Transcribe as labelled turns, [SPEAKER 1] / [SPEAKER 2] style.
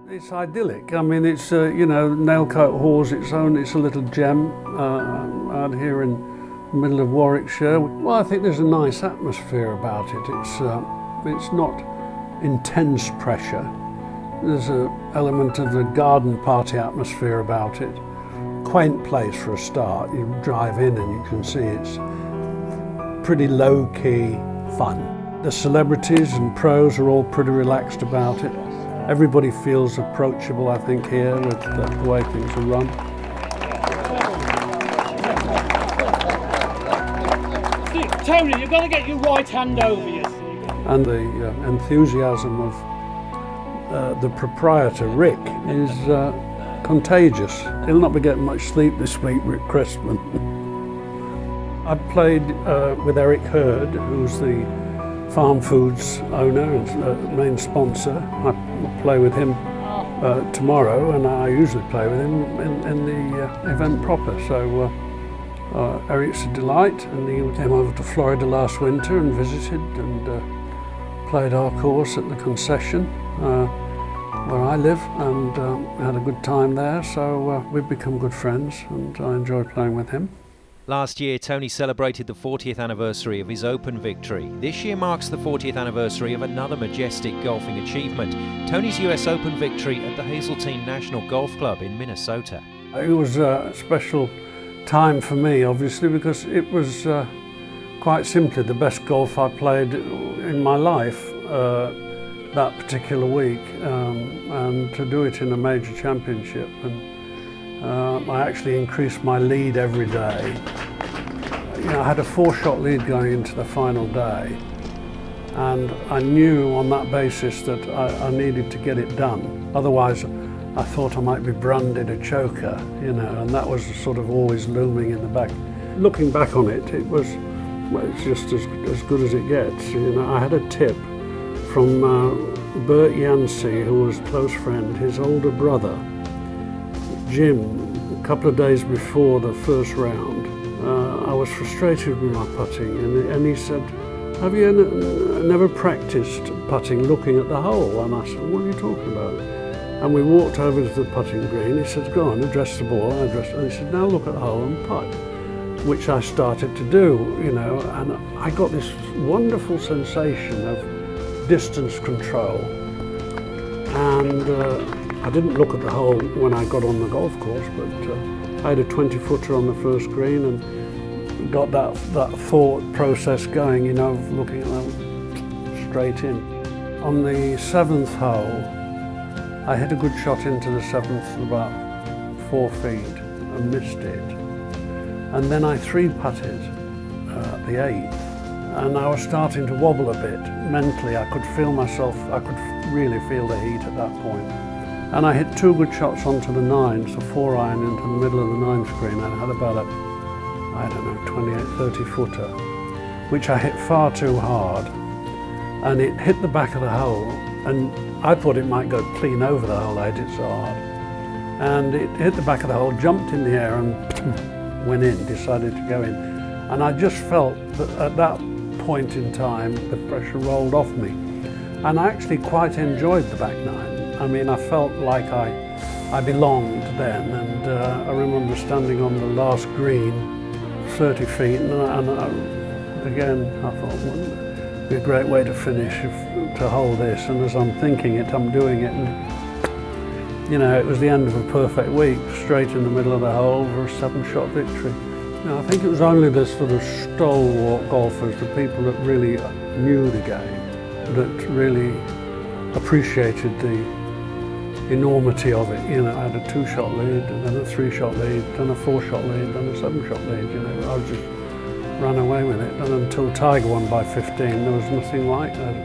[SPEAKER 1] It's idyllic. I mean, it's, you know, Nailcote Hall's it's a little gem out here in the middle of Warwickshire. Well, I think there's a nice atmosphere about it. It's not intense pressure. There's an element of the garden party atmosphere about it. Quaint place for a start. You drive in and you can see it's pretty low-key fun. The celebrities and pros are all pretty relaxed about it. Everybody feels approachable, I think, here with the way things are run.
[SPEAKER 2] Tony, you've got to get your right hand over you.
[SPEAKER 1] And the enthusiasm of the proprietor, Rick, is contagious. He'll not be getting much sleep this week, Rick Crestman. I played with Eric Hurd, who's the Farm Foods owner and main sponsor. I play with him tomorrow, and I usually play with him in the event proper. So Eric's a delight, and he came over to Florida last winter and visited and played our course at the concession where I live, and had a good time there. So we've become good friends, and I enjoy playing with him.
[SPEAKER 3] Last year, Tony celebrated the 40th anniversary of his Open victory. This year marks the 40th anniversary of another majestic golfing achievement, Tony's US Open victory at the Hazeltine National Golf Club in Minnesota.
[SPEAKER 1] It was a special time for me, obviously, because it was quite simply the best golf I played in my life that particular week, and to do it in a major championship. And I actually increased my lead every day. You know, I had a 4-shot lead going into the final day, and I knew on that basis that I needed to get it done. Otherwise, I thought I might be branded a choker, you know, and that was sort of always looming in the back. Looking back on it, it was, well, it's just as good as it gets. You know, I had a tip from Bert Yancey, who was a close friend, his older brother, Jim. A couple of days before the first round, I was frustrated with my putting, and he said, "Have you never practiced putting looking at the hole?" And I said, "What are you talking about?" And we walked over to the putting green. He said, "Go on, address the ball." I addressed it, and he said, "Now look at the hole and putt," which I started to do, you know, and I got this wonderful sensation of distance control. And I didn't look at the hole when I got on the golf course, but I had a 20-footer on the first green and got that thought process going, you know, of looking at them straight in. On the 7th hole, I hit a good shot into the 7th about 4 feet and missed it. And then I 3-putted the 8th, and I was starting to wobble a bit. Mentally, I could feel myself, I could really feel the heat at that point. And I hit 2 good shots onto the 9, so 4-iron into the middle of the 9th green. I had about a, I don't know, 28, 30-footer, which I hit far too hard. And it hit the back of the hole, and I thought it might go clean over the hole, I hit it so hard. And it hit the back of the hole, jumped in the air and went in, decided to go in. And I just felt that at that point in time, the pressure rolled off me. And I actually quite enjoyed the back 9. I mean, I felt like I belonged then, and I remember standing on the last green, 30 feet, and again, I thought, well, it'd be a great way to finish, to hold this, and as I'm thinking it, I'm doing it, and, you know, it was the end of a perfect week, straight in the middle of the hole for a 7-shot victory. You know, I think it was only the sort of stalwart golfers, the people that really knew the game, that really appreciated the enormity of it. You know, I had a 2-shot lead, and then a 3-shot lead, then a 4-shot lead, then a 7-shot lead. You know, I just ran away with it, and until Tiger won by 15, there was nothing like that.